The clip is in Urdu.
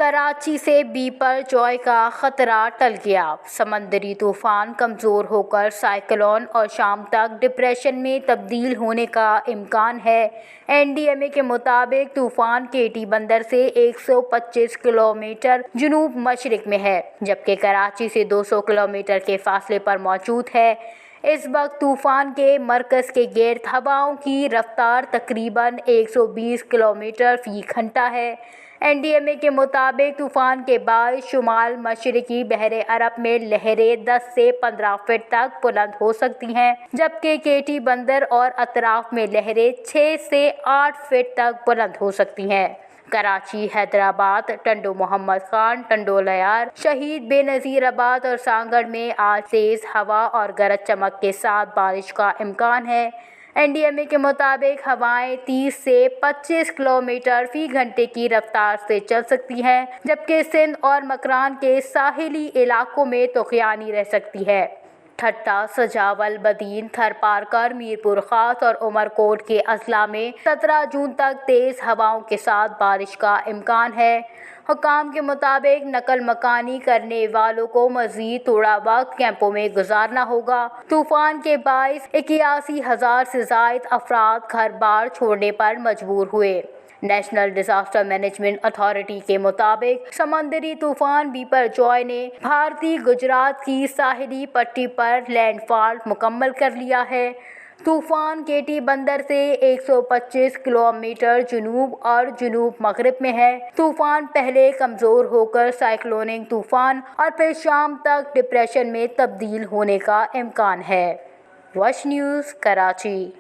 کراچی سے بیپر جوائے کا خطرہ ٹل گیا۔ سمندری طوفان کمزور ہو کر سائیکلون اور شام تک ڈپریشن میں تبدیل ہونے کا امکان ہے۔ این ڈی ایم اے کے مطابق طوفان کیٹی بندر سے 125 کلومیٹر جنوب مشرق میں ہے، جبکہ کراچی سے 200 کلومیٹر کے فاصلے پر موجود ہے۔ اس وقت طوفان کے مرکز کے گرد ہوائوں کی رفتار تقریباً 120 کلومیٹر فی گھنٹہ ہے۔ این ڈی ایم اے کے مطابق طوفان کے باعث شمال مشرقی بحر عرب میں لہریں 10 سے 15 فٹ تک بلند ہو سکتی ہیں، جبکہ کیٹی بندر اور اطراف میں لہریں 6 سے 8 فٹ تک بلند ہو سکتی ہیں۔ کراچی، حیدرآباد، ٹنڈو محمد خان، ٹنڈو لیار، شہید بے نظیر آباد اور سانگڑ میں آج تیز ہوا اور گرج چمک کے ساتھ بارش کا امکان ہے۔ این ڈی ایم اے کے مطابق ہوائیں 30 سے 25 کلومیٹر فی گھنٹے کی رفتار سے چل سکتی ہیں، جبکہ سندھ اور مکران کے ساحلی علاقوں میں طوفانی رہ سکتی ہے۔ ٹھٹہ، سجاول، بدین، تھرپارکر، میرپور خاص اور عمر کوٹ کے اضلاع میں 17 جون تک تیز ہواؤں کے ساتھ بارش کا امکان ہے۔ حکام کے مطابق نقل مکانی کرنے والوں کو مزید تھوڑا وقت کیمپوں میں گزارنا ہوگا۔ طوفان کے باعث 81,000 سے زائد افراد گھر بار چھوڑنے پر مجبور ہوئے۔ نیشنل ڈیزاسٹر مینجمنٹ اتھارٹی کے مطابق سمندری طوفان بیپر جوائے نے بھارتی گجرات کی ساحلی پٹی پر لینڈ فال مکمل کر لیا ہے۔ طوفان کیٹی بندر سے 125 کلومیٹر جنوب اور جنوب مغرب میں ہے۔ طوفان پہلے کمزور ہو کر سائیکلونک طوفان اور پھر شام تک ڈپریشن میں تبدیل ہونے کا امکان ہے۔ وش نیوز، کراچی۔